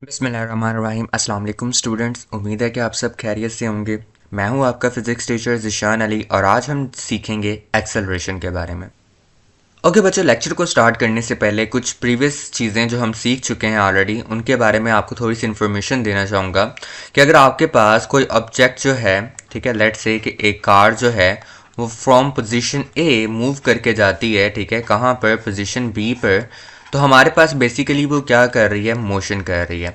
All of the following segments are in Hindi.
बिस्मिल्लाहिर्रहमानिर्रहीम। अस्सलाम वालेकुम स्टूडेंट्स, उम्मीद है कि आप सब खैरियत से होंगे। मैं हूं आपका फ़िज़िक्स टीचर ज़िशान अली और आज हम सीखेंगे एक्सेलरेशन के बारे में। ओके बच्चों, लेक्चर को स्टार्ट करने से पहले कुछ प्रीवियस चीज़ें जो हम सीख चुके हैं ऑलरेडी उनके बारे में आपको थोड़ी सी इन्फॉर्मेशन देना चाहूँगा कि अगर आपके पास कोई ऑब्जेक्ट जो है, ठीक है, लेट्स से कि एक कार जो है वो फ्रॉम पोजीशन ए मूव करके जाती है, ठीक है, कहाँ पर, पोजीशन बी पर, तो हमारे पास बेसिकली वो क्या कर रही है, मोशन कर रही है।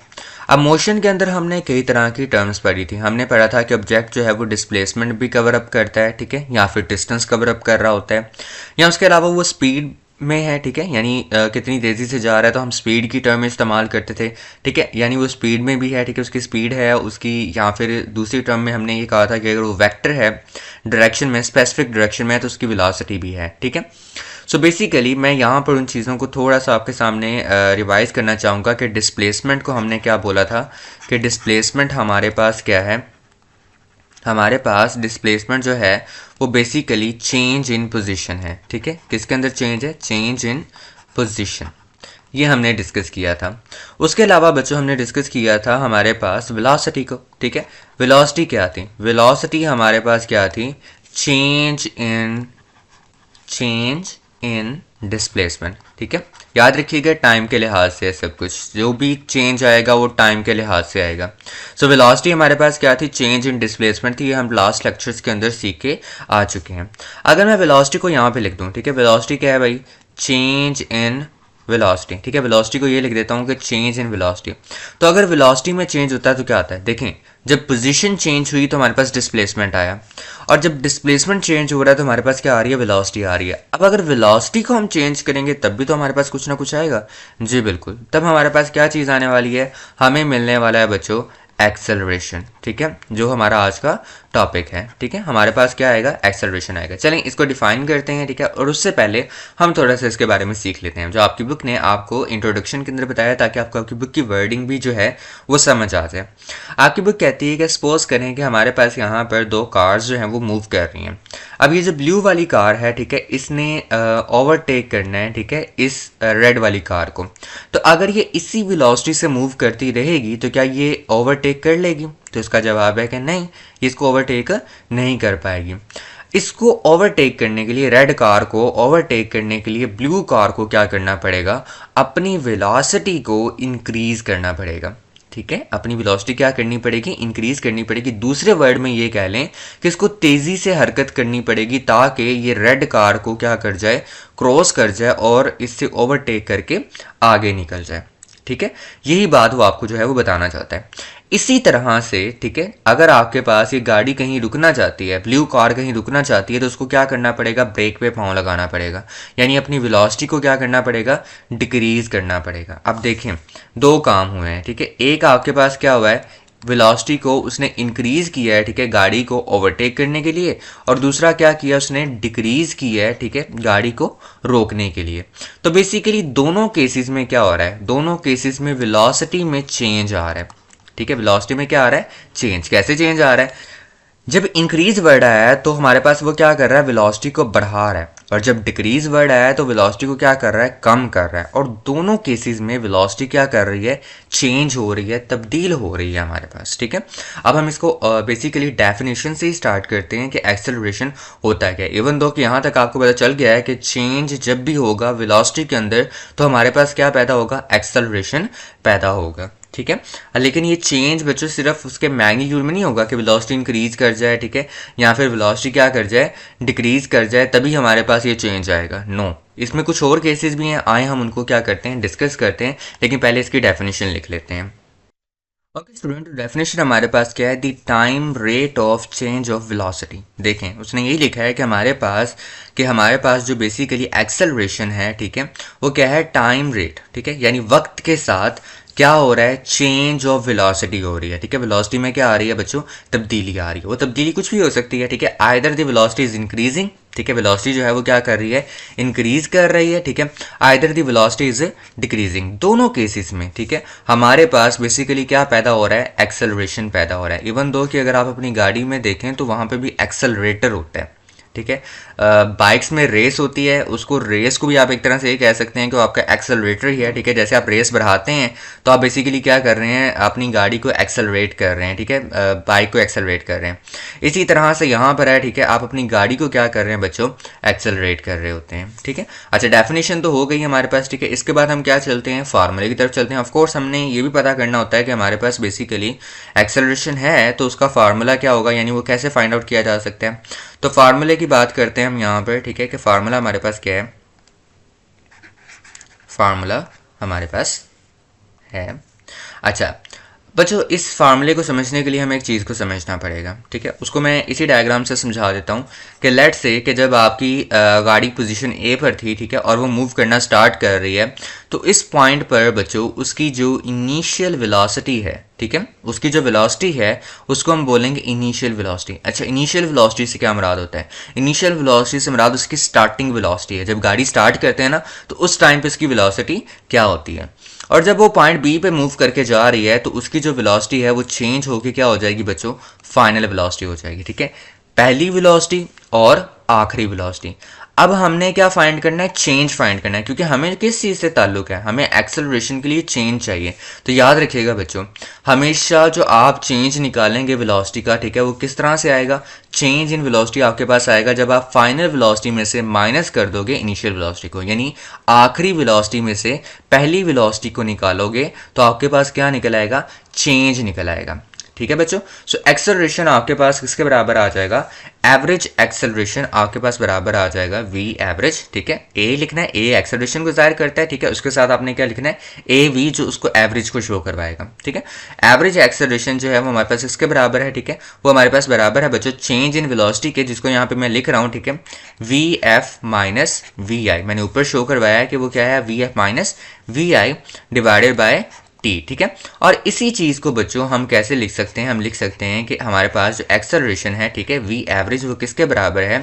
अब मोशन के अंदर हमने कई तरह की टर्म्स पढ़ी थी। हमने पढ़ा था कि ऑब्जेक्ट जो है वो डिस्प्लेसमेंट भी कवर अप करता है, ठीक है, या फिर डिस्टेंस कवर अप कर रहा होता है, या उसके अलावा वो स्पीड में है, ठीक है, यानी कितनी तेज़ी से जा रहा है तो हम स्पीड की टर्म इस्तेमाल करते थे, ठीक है, यानी वो स्पीड में भी है, ठीक है, उसकी स्पीड है उसकी, या फिर दूसरी टर्म में हमने ये कहा था कि अगर वो वेक्टर है डायरेक्शन में, स्पेसिफिक डायरेक्शन में है, तो उसकी वेलोसिटी भी है, ठीक है। सो बेसिकली मैं यहाँ पर उन चीज़ों को थोड़ा सा आपके सामने रिवाइज करना चाहूँगा कि डिस्प्लेसमेंट को हमने क्या बोला था, कि डिस्प्लेसमेंट हमारे पास क्या है, हमारे पास डिस्प्लेसमेंट जो है वो बेसिकली चेंज इन पोजीशन है, ठीक है। किसके अंदर चेंज है, चेंज इन पोजीशन, ये हमने डिस्कस किया था। उसके अलावा बच्चों हमने डिस्कस किया था हमारे पास वेलोसिटी को, ठीक है। वेलोसिटी क्या थी, वेलोसिटी हमारे पास क्या थी, चेंज इन डिस्प्लेसमेंट, ठीक है। याद रखिएगा टाइम के लिहाज से सब कुछ, जो भी चेंज आएगा वो टाइम के लिहाज से आएगा। सो वेलोसिटी हमारे पास क्या थी, चेंज इन डिस्प्लेसमेंट थी। ये हम लास्ट लेक्चर्स के अंदर सीख के आ चुके हैं। अगर मैं वेलोसिटी को यहाँ पे लिख दूँ, ठीक है, वेलोसिटी क्या है भाई, चेंज इन वेलोसिटी, ठीक है, वेलोसिटी को ये लिख देता हूँ कि चेंज इन वेलोसिटी। तो अगर वेलोसिटी में चेंज होता है तो क्या आता है, देखें, जब पोजीशन चेंज हुई तो हमारे पास डिस्प्लेसमेंट आया, और जब डिस्प्लेसमेंट चेंज हो रहा है तो हमारे पास क्या आ रही है, वेलोसिटी आ रही है। अब अगर वेलोसिटी को हम चेंज करेंगे तब भी तो हमारे पास कुछ ना कुछ आएगा, जी बिल्कुल। तब हमारे पास क्या चीज़ आने वाली है, हमें मिलने वाला है बच्चों एक्सेलरेशन, ठीक है, जो हमारा आज का टॉपिक है, ठीक है। हमारे पास क्या आएगा, एक्सेलरेशन आएगा। चलें इसको डिफाइन करते हैं, ठीक है, और उससे पहले हम थोड़ा सा इसके बारे में सीख लेते हैं जो आपकी बुक ने आपको इंट्रोडक्शन के अंदर बताया, ताकि आपको आपकी बुक की वर्डिंग भी जो है वो समझ आ जाए। आपकी बुक कहती है कि सपोज करें कि हमारे पास यहाँ पर दो कार्स जो हैं वो मूव कर रही हैं। अब ये जो ब्लू वाली कार है, ठीक है, इसने ओवरटेक करना है, ठीक है, इस रेड वाली कार को। तो अगर ये इसी वेलोसिटी से मूव करती रहेगी तो क्या ये ओवरटेक कर लेगी, तो इसका जवाब है कि नहीं, ये इसको ओवरटेक नहीं कर पाएगी। इसको ओवरटेक करने के लिए, रेड कार को ओवरटेक करने के लिए ब्लू कार को क्या करना पड़ेगा, अपनी वेलोसिटी को इंक्रीज करना पड़ेगा, ठीक है। अपनी वेलोसिटी क्या करनी पड़ेगी, इंक्रीज करनी पड़ेगी। दूसरे वर्ड में ये कह लें कि इसको तेजी से हरकत करनी पड़ेगी ताकि ये रेड कार को क्या कर जाए, क्रॉस कर जाए और इससे ओवरटेक करके आगे निकल जाए, ठीक है। यही बात वो आपको जो है वो बताना चाहता है। इसी तरह से, ठीक है, अगर आपके पास ये गाड़ी कहीं रुकना चाहती है, ब्लू कार कहीं रुकना चाहती है, तो उसको क्या करना पड़ेगा, ब्रेक पे पाँव लगाना पड़ेगा, यानी अपनी वेलोसिटी को क्या करना पड़ेगा, डिक्रीज करना पड़ेगा। अब देखें दो काम हुए हैं, ठीक है। एक आपके पास क्या हुआ है, वेलोसिटी को उसने इंक्रीज किया है, ठीक है, गाड़ी को ओवरटेक करने के लिए, और दूसरा क्या किया, उसने डिक्रीज किया है, ठीक है, गाड़ी को रोकने के लिए। तो बेसिकली दोनों केसेस में क्या हो रहा है, दोनों केसेस में वेलोसिटी में चेंज आ रहा है, ठीक है। वेलोसिटी में क्या आ रहा है, चेंज। कैसे चेंज आ रहा है, जब इंक्रीज वर्ड आया है तो हमारे पास वो क्या कर रहा है, वेलोसिटी को बढ़ा रहा है, और जब डिक्रीज वर्ड आया है तो वेलोसिटी को क्या कर रहा है, कम कर रहा है। और दोनों केसेस में वेलोसिटी क्या कर रही है, चेंज हो रही है, तब्दील हो रही है हमारे पास, ठीक है। अब हम इसको बेसिकली डेफिनेशन से ही स्टार्ट करते हैं कि एक्सेलरेशन होता क्या है। इवन दो कि यहाँ तक आपको पता चल गया है कि चेंज जब भी होगा वेलोसिटी के अंदर तो हमारे पास क्या पैदा होगा, एक्सेलरेशन पैदा होगा, ठीक है। लेकिन ये चेंज बच्चों सिर्फ उसके मैग्नीट्यूड में नहीं होगा कि वेलोसिटी इंक्रीज कर जाए, ठीक है, या फिर वेलोसिटी क्या कर जाए, डिक्रीज कर जाए, तभी हमारे पास ये चेंज आएगा, नो। इसमें कुछ और केसेस भी हैं, आए हम उनको क्या करते हैं, डिस्कस करते हैं, लेकिन पहले इसकी डेफिनेशन लिख लेते हैं। ओके स्टूडेंट, डेफिनेशन हमारे पास क्या है, the time rate of change of velocity. देखें उसने यही लिखा है कि हमारे पास जो बेसिकली एक्सेलरेशन है, ठीक है, वो क्या है, टाइम रेट, ठीक है, यानी वक्त के साथ क्या हो रहा है, चेंज ऑफ वेलोसिटी हो रही है, ठीक है। वेलोसिटी में क्या आ रही है बच्चों, तब्दीली आ रही है। वो तब्दीली कुछ भी हो सकती है, ठीक है, either the velocity is increasing, ठीक है, वेलोसिटी जो है वो क्या कर रही है, इंक्रीज कर रही है, ठीक है, either the velocity is decreasing. दोनों केसेस में, ठीक है, हमारे पास बेसिकली क्या पैदा हो रहा है, एक्सेलरेशन पैदा हो रहा है। इवन दो कि अगर आप अपनी गाड़ी में देखें तो वहाँ पे भी एक्सेलरेटर होता है, ठीक है, बाइक्स में रेस होती है, उसको रेस को भी आप एक तरह से ये कह सकते हैं कि वो आपका एक्सेलरेटर ही है, ठीक है। जैसे आप रेस बढ़ाते हैं तो आप बेसिकली क्या कर रहे हैं, अपनी गाड़ी को एक्सेलरेट कर रहे हैं, ठीक है, बाइक को एक्सेलरेट कर रहे हैं। इसी तरह से यहाँ पर है, ठीक है, आप अपनी गाड़ी को क्या कर रहे हैं बच्चों, एक्सेलरेट कर रहे होते हैं, ठीक है। अच्छा, डेफिनेशन तो हो गई हमारे पास, ठीक है। इसके बाद हम क्या चलते हैं, फार्मूले की तरफ चलते हैं। ऑफकोर्स हमने ये भी पता करना होता है कि हमारे पास बेसिकली एक्सेलरेशन है तो उसका फार्मूला क्या होगा, यानी वो कैसे फाइंड आउट किया जा सकता है। तो फार्मूले की बात करते हैं हम यहाँ पर, ठीक है, कि फार्मूला हमारे पास क्या है। फार्मूला हमारे पास है, अच्छा बच्चों, इस फार्मूले को समझने के लिए हमें एक चीज़ को समझना पड़ेगा, ठीक है। उसको मैं इसी डायग्राम से समझा देता हूँ कि लेट से कि जब आपकी गाड़ी पोजीशन ए पर थी, ठीक है, और वो मूव करना स्टार्ट कर रही है, तो इस पॉइंट पर बच्चों उसकी जो इनिशियल वेलोसिटी है, ठीक है, उसकी जो वेलोसिटी है उसको हम बोलेंगे इनिशियल वेलोसिटी। अच्छा, इनिशियल वेलोसिटी से क्या मुराद होता है, इनिशियल वेलोसिटी से मुराद उसकी स्टार्टिंग वेलोसिटी है। जब गाड़ी स्टार्ट करते हैं ना तो उस टाइम पे इसकी वेलोसिटी क्या होती है, और जब वो पॉइंट बी पे मूव करके जा रही है तो उसकी जो वेलोसिटी है वो चेंज होके क्या हो जाएगी बच्चों, फाइनल वेलोसिटी हो जाएगी, ठीक है। पहली वेलोसिटी और आखिरी वेलोसिटी। अब हमने क्या फाइंड करना है, चेंज फाइंड करना है, क्योंकि हमें किस चीज़ से ताल्लुक है, हमें एक्सेलरेशन के लिए चेंज चाहिए। तो याद रखिएगा बच्चों, हमेशा जो आप चेंज निकालेंगे वेलोसिटी का, ठीक है, वो किस तरह से आएगा, चेंज इन वेलोसिटी आपके पास आएगा जब आप फाइनल वेलोसिटी में से माइनस कर दोगे इनिशियल वेलोसिटी को, यानी आखिरी वेलोसिटी में से पहली वेलोसिटी को निकालोगे तो आपके पास क्या निकल आएगा, चेंज निकल आएगा, ठीक है बच्चों। सो एक्सेलरेशन आपके पास किसके बराबर आ जाएगा, एवरेज एक्सेलरेशन आपके पास बराबर आ जाएगा वी एवरेज, ठीक है। ए लिखना है, ए एक्सेलरेशन को जाहिर करता है, ठीक है, उसके साथ आपने क्या लिखना है, ए वी जो उसको एवरेज को शो करवाएगा, ठीक है। एवरेज एक्सेलरेशन जो है वो हमारे पास इसके बराबर है, ठीक है, वो हमारे पास बराबर है बच्चों चेंज इन वेलोसिटी के, जिसको यहाँ पे मैं लिख रहा हूँ, ठीक है, V F minus V I. मैंने ऊपर शो करवाया है कि वो क्या है, V F minus V I divided by T, ठीक है। और इसी चीज़ को बच्चों हम कैसे लिख सकते हैं, हम लिख सकते हैं कि हमारे पास जो एक्सेलरेशन है, ठीक है, वी एवरेज वो किसके बराबर है,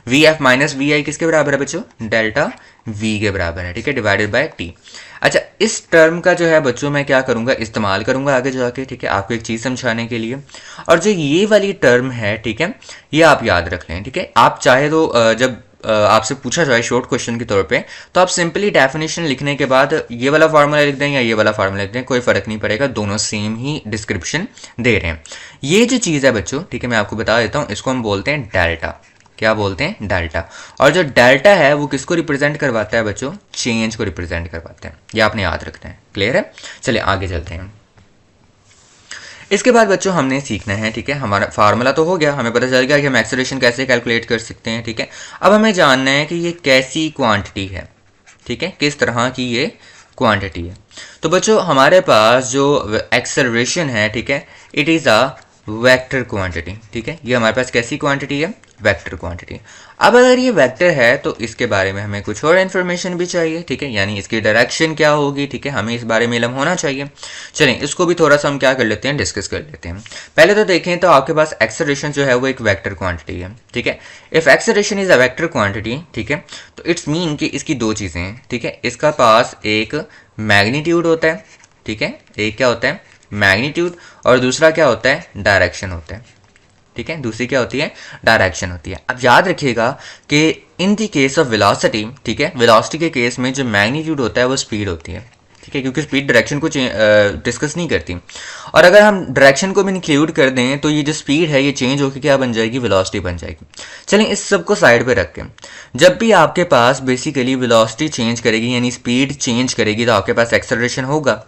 वी एफ माइनस वी आई किसके बराबर है बच्चों, डेल्टा वी के बराबर है, ठीक है, डिवाइडेड बाय टी। अच्छा, इस टर्म का जो है बच्चों मैं क्या करूंगा, इस्तेमाल करूंगा आगे जाके, ठीक है, आपको एक चीज़ समझाने के लिए। और जो ये वाली टर्म है, ठीक है, ये आप याद रख लें, ठीक है। आप चाहे तो जब आपसे पूछा जाए शॉर्ट क्वेश्चन के तौर पे, तो आप सिंपली डेफिनेशन लिखने के बाद ये वाला फार्मूला लिख दें या ये वाला फार्मूला लिख दें, कोई फ़र्क नहीं पड़ेगा, दोनों सेम ही डिस्क्रिप्शन दे रहे हैं। ये जो चीज़ है बच्चों, ठीक है, मैं आपको बता देता हूँ, इसको हम बोलते हैं डेल्टा। क्या बोलते हैं, डेल्टा। और जो डेल्टा है वो किसको रिप्रेजेंट करवाता है बच्चों, चेंज को रिप्रेजेंट करवाता है, ये आपने याद रखना है। क्लियर है, चलिए आगे चलते हैं। इसके बाद बच्चों हमने सीखना है, ठीक है, हमारा फार्मूला तो हो गया, हमें पता चल गया कि हम एक्सेलरेशन कैसे कैलकुलेट कर सकते हैं, ठीक है। अब हमें जानना है कि ये कैसी क्वांटिटी है, ठीक है, किस तरह की ये क्वांटिटी है। तो बच्चों हमारे पास जो एक्सेलरेशन है, ठीक है, it is a vector quantity, ठीक है, ये हमारे पास कैसी क्वांटिटी है, वेक्टर क्वांटिटी। अब अगर ये वेक्टर है तो इसके बारे में हमें कुछ और इन्फॉर्मेशन भी चाहिए, ठीक है, यानी इसकी डायरेक्शन क्या होगी, ठीक है, हमें इस बारे में इल्म होना चाहिए। चलें इसको भी थोड़ा सा हम क्या कर लेते हैं, डिस्कस कर लेते हैं। पहले तो देखें तो आपके पास एक्सेलरेशन जो है वो एक वेक्टर क्वांटिटी है, ठीक है। If acceleration is a vector quantity, ठीक है, तो इट्स मीन कि इसकी दो चीज़ें हैं, ठीक है, इसका पास एक मैग्नीट्यूड होता है, ठीक है, एक क्या होता है, मैग्नीट्यूड, और दूसरा क्या होता है, डायरेक्शन होता है, ठीक है, दूसरी क्या होती है, डायरेक्शन होती है। अब याद रखिएगा कि in the case of velocity, ठीक है, वेलोसिटी के केस में जो मैग्नीट्यूड होता है वो स्पीड होती है, ठीक है, क्योंकि स्पीड डायरेक्शन को डिस्कस नहीं करती। और अगर हम डायरेक्शन को भी इंक्लूड कर दें तो ये जो स्पीड है ये चेंज होकर क्या बन जाएगी, वेलोसिटी बन जाएगी। चलें इस सब को साइड पे रख के, जब भी आपके पास बेसिकली वेलोसिटी चेंज करेगी यानी स्पीड चेंज करेगी तो आपके पास एक्सेलरेशन होगा।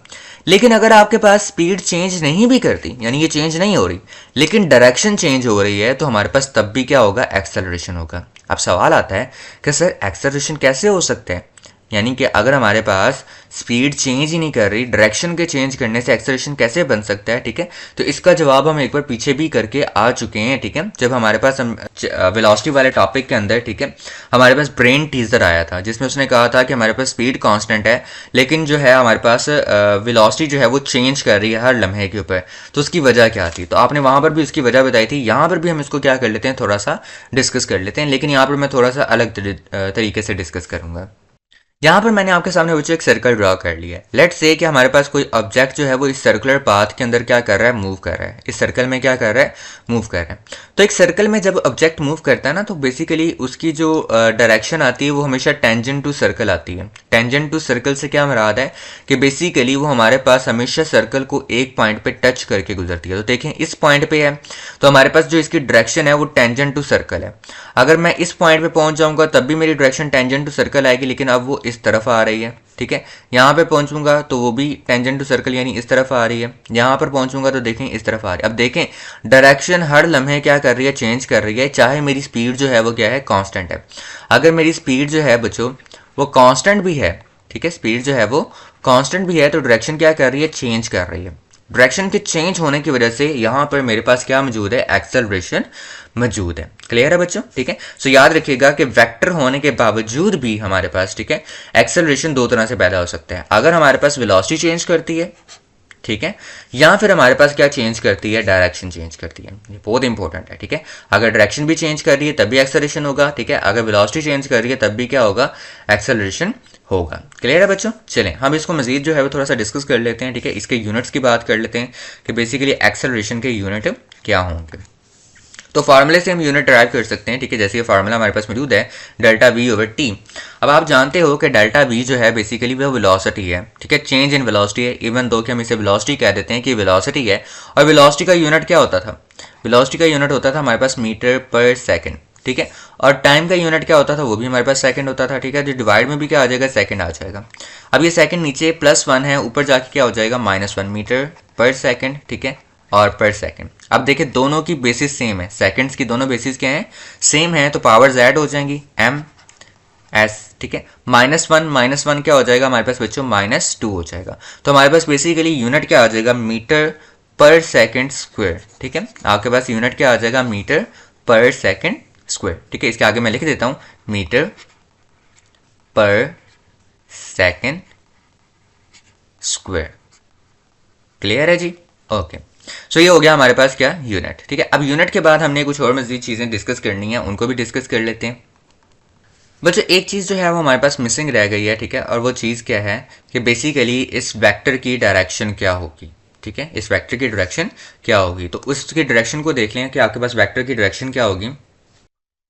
लेकिन अगर आपके पास स्पीड चेंज नहीं भी करती, यानी ये चेंज नहीं हो रही, लेकिन डायरेक्शन चेंज हो रही है, तो हमारे पास तब भी क्या होगा, एक्सेलरेशन होगा। अब सवाल आता है कि सर एक्सेलरेशन कैसे हो सकता है, यानी कि अगर हमारे पास स्पीड चेंज ही नहीं कर रही, डायरेक्शन के चेंज करने से एक्सेलरेशन कैसे बन सकता है, ठीक है। तो इसका जवाब हम एक बार पीछे भी करके आ चुके हैं, ठीक है, जब हमारे पास वेलोसिटी वाले टॉपिक के अंदर, ठीक है, हमारे पास ब्रेन टीजर आया था जिसमें उसने कहा था कि हमारे पास स्पीड कांस्टेंट है, लेकिन जो है हमारे पास वेलोसिटी जो है वो चेंज कर रही है हर लम्हे के ऊपर। तो उसकी वजह क्या थी, तो आपने वहाँ पर भी उसकी वजह बताई थी, यहाँ पर भी हम इसको क्या कर लेते हैं, थोड़ा सा डिस्कस कर लेते हैं, लेकिन यहाँ पर मैं थोड़ा सा अलग तरीके से डिस्कस करूँगा। यहाँ पर मैंने आपके सामने बच्चों एक सर्कल ड्रॉ कर लिया है। लेट्स से कि हमारे पास कोई ऑब्जेक्ट जो है वो इस सर्कुलर पाथ के अंदर क्या कर रहा है, मूव कर रहा है, इस सर्कल में क्या कर रहा है, मूव कर रहा है। तो एक सर्कल में जब ऑब्जेक्ट मूव करता है ना, तो बेसिकली उसकी जो डायरेक्शन आती है वो हमेशा टेंजेंट टू सर्कल आती है। टेंजेंट टू सर्कल से क्या मुराद है कि बेसिकली वो हमारे पास हमेशा सर्कल को एक पॉइंट पे टच करके गुजरती है। तो देखें इस पॉइंट पे है तो हमारे पास जो इसकी डायरेक्शन है वो टेंजेंट टू सर्कल है। अगर मैं इस पॉइंट पे पहुंच जाऊंगा तब भी मेरी डायरेक्शन टेंजेंट टू सर्कल आएगी, लेकिन अब वो इस तरफ आ रही है, ठीक है। यहाँ पे पहुंचूंगा तो वो भी टेंजेंट टू सर्कल यानी इस तरफ आ रही है। यहाँ पर पहुंचूंगा तो देखें इस तरफ आ रही है। अब देखें डायरेक्शन हर लम्हे क्या कर रही है, चेंज कर रही है, चाहे मेरी स्पीड जो है वो क्या है, कांस्टेंट है। अगर मेरी स्पीड जो है बच्चों वो कांस्टेंट भी है, ठीक है, स्पीड जो है वो कांस्टेंट भी है, तो डायरेक्शन क्या कर रही है, चेंज कर रही है। डायरेक्शन के चेंज होने की वजह से यहाँ पर मेरे पास क्या मौजूद है, एक्सेलरेशन मौजूद है। क्लियर है बच्चों, ठीक है। सो याद रखिएगा कि वेक्टर होने के बावजूद भी हमारे पास, ठीक है, एक्सेलरेशन दो तरह से पैदा हो सकता है। अगर हमारे पास वेलोसिटी चेंज करती है, ठीक है, या फिर हमारे पास क्या चेंज करती है, डायरेक्शन चेंज करती है। ये बहुत इंपॉर्टेंट है, ठीक है। अगर डायरेक्शन भी चेंज कर रही है तब भी एक्सेलरेशन होगा, ठीक है। अगर वेलोसिटी चेंज कर रही है तब भी क्या होगा, एक्सेलरेशन होगा। क्लियर है बच्चों, चलें हम इसको मजीद जो है वो थोड़ा सा डिस्कस कर लेते हैं, ठीक है। इसके यूनिट्स की बात कर लेते हैं कि बेसिकली एक्सेलरेशन के यूनिट क्या होंगे। तो फार्मूले से हम यूनिट ड्राइव कर सकते हैं, ठीक है। जैसे ये फार्मूला हमारे पास मौजूद है, डेल्टा वी ओवर टी। अब आप जानते हो कि डेल्टा वी जो है बेसिकली वो वेलोसिटी है, ठीक है, चेंज इन वेलोसिटी है। इवन दो कि हम इसे वेलोसिटी कह देते हैं कि वेलोसिटी है, और वेलोसिटी का यूनिट क्या होता था, वेलोसिटी का यूनिट होता था हमारे पास मीटर पर सेकेंड, ठीक है। और टाइम का यूनिट क्या होता था, वो भी हमारे पास सेकंड होता था, ठीक है। जो डिवाइड में भी क्या आ जाएगा, सेकंड आ जाएगा। अब ये सेकंड नीचे +1 है, ऊपर जाके क्या हो जाएगा, -1 मीटर पर सेकंड, ठीक है, और पर सेकंड। अब देखिए दोनों की बेसिस सेम है, सेकंड्स की दोनों बेसिस क्या है, सेम है, तो पावर्स ऐड हो जाएंगी m s, ठीक है। -1 क्या हो जाएगा हमारे पास बच्चों, -2 हो जाएगा। तो हमारे पास बेसिकली यूनिट क्या आ जाएगा, मीटर पर सेकंड स्क्वायर, ठीक है। आपके पास यूनिट क्या आ जाएगा, मीटर पर सेकंड स्क्वायर, ठीक है। इसके आगे मैं लिख देता हूं मीटर पर सेकंड स्क्वायर। क्लियर है जी, ओके। सो ये हो गया हमारे पास क्या, यूनिट, ठीक है। अब यूनिट के बाद हमने कुछ और मजीद चीज़ें डिस्कस करनी है, उनको भी डिस्कस कर लेते हैं। बच्चों एक चीज़ जो है वो हमारे पास मिसिंग रह गई है, ठीक है, और वो चीज़ क्या है कि बेसिकली इस वेक्टर की डायरेक्शन क्या होगी, ठीक है। इस वेक्टर की डायरेक्शन क्या होगी, तो उसकी डायरेक्शन को देख लें कि आपके पास वेक्टर की डायरेक्शन क्या होगी।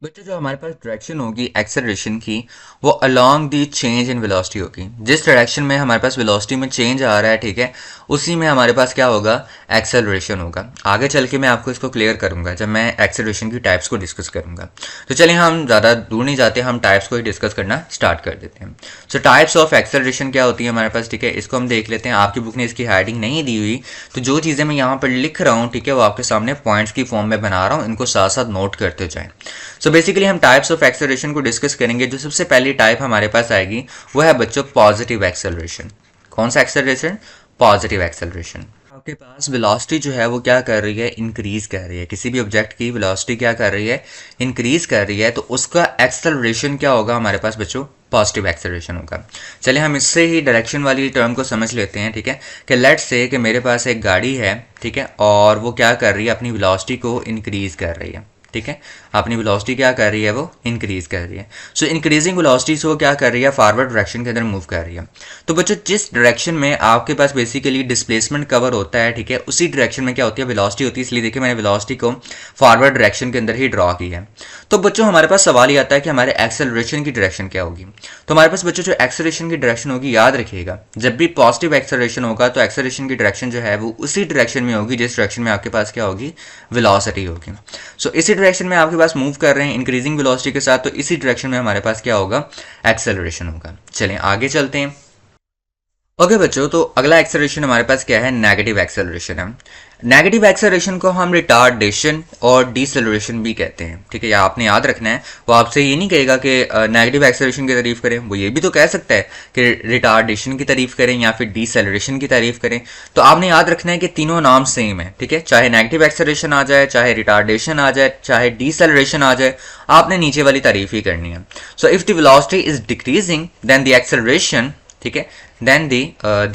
बच्चों जो हमारे पास डायरेक्शन होगी एक्सेलरेशन की, वो along the change in velocity होगी। जिस डायरेक्शन में हमारे पास वेलोसिटी में चेंज आ रहा है, ठीक है, उसी में हमारे पास क्या होगा, एक्सेलरेशन होगा। आगे चल के मैं आपको इसको क्लियर करूंगा जब मैं एक्सेलरेशन की टाइप्स को डिस्कस करूंगा। तो चलिए हम ज़्यादा दूर नहीं जाते, हम टाइप्स को ही डिस्कस करना स्टार्ट कर देते हैं। सो टाइप्स ऑफ एक्सेलरेशन क्या होती है हमारे पास, ठीक है, इसको हम देख लेते हैं। आपकी बुक ने इसकी हेडिंग नहीं दी हुई, तो जो चीज़ें मैं यहाँ पर लिख रहा हूँ, ठीक है, वो आपके सामने पॉइंट्स की फॉर्म में बना रहा हूँ, इनको साथ साथ नोट करते जाएं। सो बेसिकली हम टाइप्स ऑफ एक्सेलरेशन को डिस्कस करेंगे। जो सबसे पहली टाइप हमारे पास आएगी वो है बच्चों पॉजिटिव एक्सेलरेशन। कौन सा एक्सेलरेशन, पॉजिटिव एक्सेलरेशन। आपके पास वेलोसिटी जो है वो क्या कर रही है, इंक्रीज कर रही है। किसी भी ऑब्जेक्ट की वेलोसिटी क्या कर रही है, इंक्रीज कर रही है, तो उसका एक्सेलरेशन क्या होगा हमारे पास बच्चों, पॉजिटिव एक्सेलरेशन होगा। चलिए हम इससे ही डायरेक्शन वाली टर्म को समझ लेते हैं, ठीक है, कि लेट्स से कि मेरे पास एक गाड़ी है, ठीक है, और वो क्या कर रही है, अपनी वेलोसिटी को इंक्रीज कर रही है, ठीक है, अपनी वेलोसिटी क्या कर रही है, वो इंक्रीज कर रही है। सो इंक्रीजिंग वेलोसिटी से वो क्या कर रही है, फॉरवर्ड डायरेक्शन के अंदर मूव कर रही है। तो बच्चों जिस डायरेक्शन में आपके पास बेसिकली डिस्प्लेसमेंट कवर होता है, ठीक है, उसी डायरेक्शन में क्या होती है, वेलोसिटी होती है। इसलिए देखिए मैंने वेलोसिटी को फॉरवर्ड डायरेक्शन के अंदर ही ड्रॉ की है। तो बच्चों हमारे पास सवाल ये आता है कि हमारे एक्सेलरेशन की डायरेक्शन क्या होगी। तो हमारे पास बच्चों जो एक्सेलरेशन की डायरेक्शन होगी, याद रखिएगा जब भी पॉजिटिव एक्सेलरेशन होगा तो एक्सेलरेशन की डायरेक्शन जो है वो उसी डायरेक्शन में होगी जिस डायरेक्शन में आपके पास क्या होगी, वेलोसिटी होगी। सो इसी डायरेक्शन में आपके पास मूव कर रहे हैं इंक्रीजिंग वेलोसिटी के साथ, तो इसी डायरेक्शन में हमारे पास क्या होगा, एक्सेलरेशन होगा। चलें आगे चलते हैं। ओके बच्चों, तो अगला एक्सेलरेशन हमारे पास क्या है, नेगेटिव एक्सेलरेशन है। नेगेटिव एक्सेलरेशन को हम रिटार्डेशन और डिसेलरेशन भी कहते हैं, ठीक है। या आपने याद रखना है, वो आपसे ये नहीं कहेगा कि नेगेटिव एक्सेलरेशन की तारीफ करें, वो ये भी तो कह सकता है कि रिटार्डेशन की तारीफ करें या फिर डिसेलरेशन की तारीफ करें। तो आपने याद रखना है कि तीनों नाम सेम है, ठीक है, चाहे नेगेटिव एक्सेलरेशन आ जाए, चाहे रिटार्डेशन आ जाए, चाहे डिसेलरेशन आ जाए, आपने नीचे वाली तारीफ ही करनी है। So if the velocity is decreasing then the acceleration, ठीक है, देन दी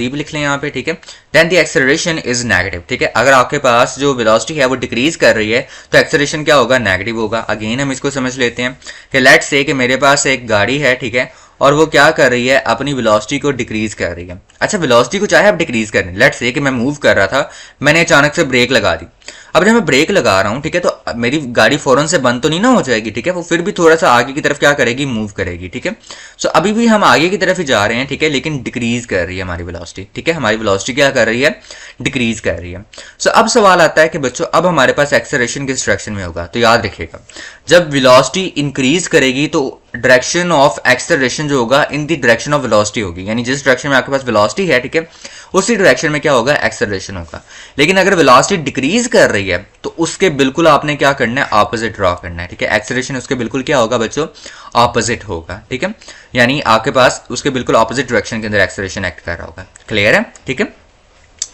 भी लिख लें यहाँ पे, ठीक है, then the acceleration is negative, ठीक है। अगर आपके पास जो वेलोसिटी है वो डिक्रीज कर रही है तो एक्सेलरेशन क्या होगा, नेगेटिव होगा। अगेन हम इसको समझ लेते हैं कि लेट्स से कि मेरे पास एक गाड़ी है, ठीक है, और वो क्या कर रही है, अपनी वेलोसिटी को डिक्रीज कर रही है। अच्छा, वेलोसिटी को चाहे आप डिक्रीज करें, लेट्स से कि मैं मूव कर रहा था, मैंने अचानक से ब्रेक लगा दी। अब जब मैं ब्रेक लगा रहा हूँ, ठीक है, तो मेरी गाड़ी फौरन से बंद तो नहीं ना हो जाएगी, ठीक है, वो फिर भी थोड़ा सा आगे की तरफ क्या करेगी, मूव करेगी, ठीक है। सो अभी भी हम आगे की तरफ ही जा रहे हैं, ठीक है, लेकिन डिक्रीज कर रही है हमारी वेलोसिटी, ठीक है, हमारी वेलोसिटी क्या कर रही है, डिक्रीज कर रही है। सो अब सवाल आता है कि बच्चों अब हमारे पास एक्सेलरेशन किस डायरेक्शन में होगा। तो याद रखिएगा, जब वेलोसिटी इंक्रीज करेगी तो डायरेक्शन ऑफ एक्सेलरेशन जो होगा in the direction of velocity होगी, यानी जिस डायरेक्शन में आपके पास वेलोसिटी है, ठीक है, उसी डायरेक्शन में क्या होगा, एक्सेलरेशन होगा। लेकिन अगर वेलोसिटी डिक्रीज कर रही है तो उसके बिल्कुल आपने क्या करना है, ऑपोजिट ड्रॉ करना है, ठीक है। एक्सेलरेशन उसके बिल्कुल क्या होगा बच्चों, ऑपोजिट होगा, ठीक है, यानी आपके पास उसके बिल्कुल ऑपोजिट डायरेक्शन के अंदर एक्सेलरेशन एक्ट कर रहा होगा। क्लियर है, ठीक है।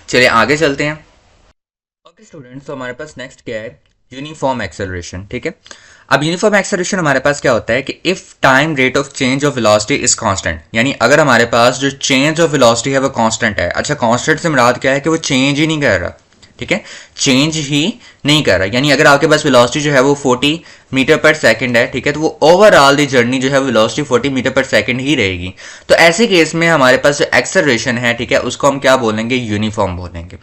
चलिए आगे चलते हैं। ओके स्टूडेंट्स, तो हमारे पास नेक्स्ट क्या है, यूनिफॉर्म एक्सेलरेशन, ठीक है। अब यूनिफॉर्म एक्सेलरेशन हमारे पास क्या होता है कि if time rate of change of velocity is constant, यानी अगर हमारे पास जो चेंज ऑफ वेलोसिटी है वो कांस्टेंट है। अच्छा, कांस्टेंट से मुराद क्या है कि वो चेंज ही नहीं कर रहा, ठीक है, चेंज ही नहीं कर रहा, यानी अगर आपके पास वेलोसिटी जो है वो 40 मीटर पर सेकंड है, ठीक है, तो वो ओवरऑल दी जर्नी जो है वेलोसिटी 40 मीटर पर सेकंड ही रहेगी। तो ऐसे केस में हमारे पास जो एक्सेलरेशन है, ठीक है, उसको हम क्या बोलेंगे, यूनिफॉर्म बोलेंगे,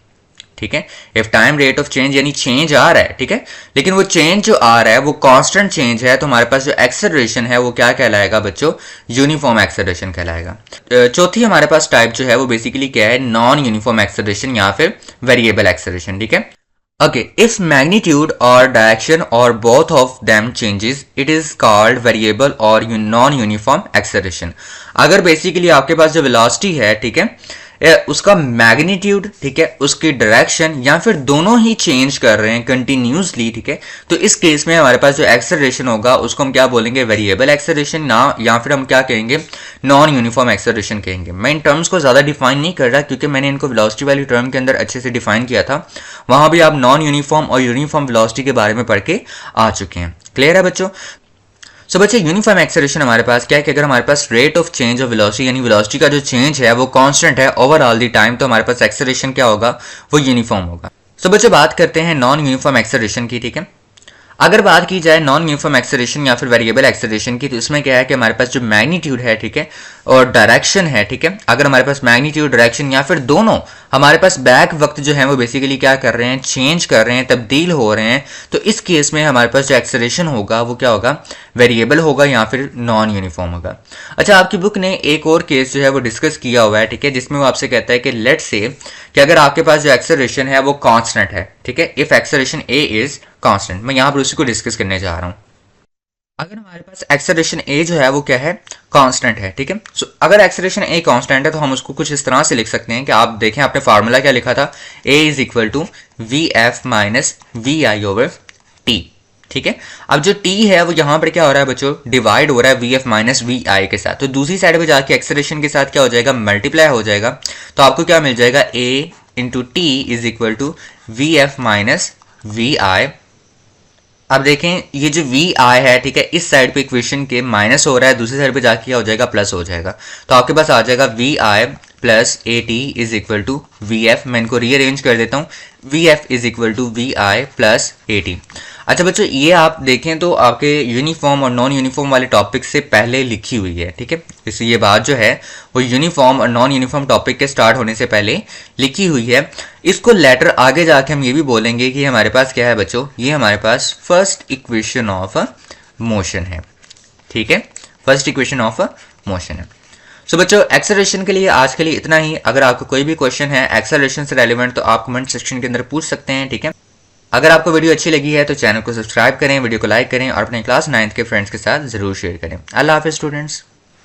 ठीक है। If time rate of change, यानी चेंज आ रहा है, ठीक है, लेकिन वो चेंज जो आ रहा है वो कांस्टेंट चेंज है, तो हमारे पास जो एक्सेलरेशन है वो क्या कहलाएगा बच्चों, यूनिफॉर्म एक्सेलरेशन कहलाएगा। चौथी हमारे पास टाइप जो है वो बेसिकली क्या है, नॉन यूनिफॉर्म एक्सेलरेशन या फिर वेरिएबल एक्सेलरेशन, ठीक है। Okay, if magnitude or direction or both of them changes, it is called variable or non-uniform acceleration. अगर बेसिकली आपके पास जो वेलोसिटी है, ठीक है, उसका मैग्नीट्यूड, ठीक है, उसकी डायरेक्शन या फिर दोनों ही चेंज कर रहे हैं कंटिन्यूसली, ठीक है, तो इस केस में हमारे पास जो एक्सेलरेशन होगा उसको हम क्या बोलेंगे, वेरिएबल एक्सेलरेशन ना, या फिर हम क्या कहेंगे, नॉन यूनिफॉर्म एक्सेलरेशन कहेंगे। मैं इन टर्म्स को ज़्यादा डिफाइन नहीं कर रहा क्योंकि मैंने इनको वेलोसिटी वाली टर्म के अंदर अच्छे से डिफाइन किया था, वहां भी आप नॉन यूनिफॉर्म और यूनिफॉर्म वेलोसिटी के बारे में पढ़ के आ चुके हैं। क्लियर है बच्चों। सो बच्चे, यूनिफॉर्म एक्सेलरेशन हमारे पास क्या है कि अगर हमारे पास rate of change of velocity, यानी वेलोसिटी का जो चेंज है वो कांस्टेंट है ओवरऑल दी टाइम, तो हमारे पास एक्सेलरेशन क्या होगा, वो यूनिफॉर्म होगा। सो बच्चे, बात करते हैं नॉन यूनिफॉर्म एक्सेलरेशन की, ठीक है। अगर बात की जाए नॉन यूनिफॉर्म एक्सेलरेशन या फिर वेरिएबल एक्सेलरेशन की, तो इसमें क्या है कि हमारे पास जो मैग्नीट्यूड है, ठीक है, और डायरेक्शन है, ठीक है, अगर हमारे पास मैग्नीट्यूड, डायरेक्शन या फिर दोनों हमारे पास बैक वक्त जो है वो बेसिकली क्या कर रहे हैं, चेंज कर रहे हैं, तब्दील हो रहे हैं, तो इस केस में हमारे पास जो एक्सेलरेशन होगा वो क्या होगा, वेरिएबल होगा या फिर नॉन यूनिफॉर्म होगा। अच्छा, आपकी बुक ने एक और केस जो है वो डिस्कस किया हुआ है, ठीक है, जिसमें वो आपसे कहता है कि लेट्स से कि अगर आपके पास जो एक्सेलरेशन है वो कांस्टेंट है, ठीक है, if acceleration A is constant, मैं यहां पर उसी को डिस्कस करने जा रहा हूं। अगर हमारे पास एक्सेलरेशन ए जो है वो क्या है, कांस्टेंट है, ठीक है। सो अगर एक्सेलरेशन ए कांस्टेंट है तो हम उसको कुछ इस तरह से लिख सकते हैं कि आप देखें आपने फार्मूला क्या लिखा था, A is equal to V F minus V I over T, ठीक है। अब जो टी है वो यहाँ पर क्या हो रहा है बच्चों, डिवाइड हो रहा है वी एफ माइनस वी आई के साथ, तो दूसरी साइड पे जाके एक्सेलरेशन के साथ क्या हो जाएगा, मल्टीप्लाई हो जाएगा, तो आपको क्या मिल जाएगा, A into T is equal to V F minus V I. अब देखें ये जो वी आई है, ठीक है, इस साइड पे इक्वेशन के माइनस हो रहा है, दूसरी साइड पे जाके क्या हो जाएगा, प्लस हो जाएगा, तो आपके पास आ जाएगा V I plus A T is equal to V F. मैं इनको रीअरेंज कर देता हूँ, V F is equal to V I plus A T. अच्छा बच्चों, ये आप देखें तो आपके यूनिफॉर्म और नॉन यूनिफॉर्म वाले टॉपिक से पहले लिखी हुई है, ठीक है, इसलिए ये बात जो है वो यूनिफॉर्म और नॉन यूनिफॉर्म टॉपिक के स्टार्ट होने से पहले लिखी हुई है। इसको लेटर आगे जाके हम ये भी बोलेंगे कि हमारे पास क्या है बच्चों, ये हमारे पास फर्स्ट इक्वेशन ऑफ मोशन है, ठीक है, फर्स्ट इक्वेशन ऑफ मोशन है। सो बच्चों, एक्सेलरेशन के लिए आज के लिए इतना ही। अगर आपको कोई भी क्वेश्चन है एक्सेलरेशन से रेलिवेंट तो आप कमेंट सेक्शन के अंदर पूछ सकते हैं, ठीक है। अगर आपको वीडियो अच्छी लगी है तो चैनल को सब्सक्राइब करें, वीडियो को लाइक करें और अपने क्लास 9th के फ्रेंड्स के साथ जरूर शेयर करें। अल्लाह हाफिज़ स्टूडेंट्स।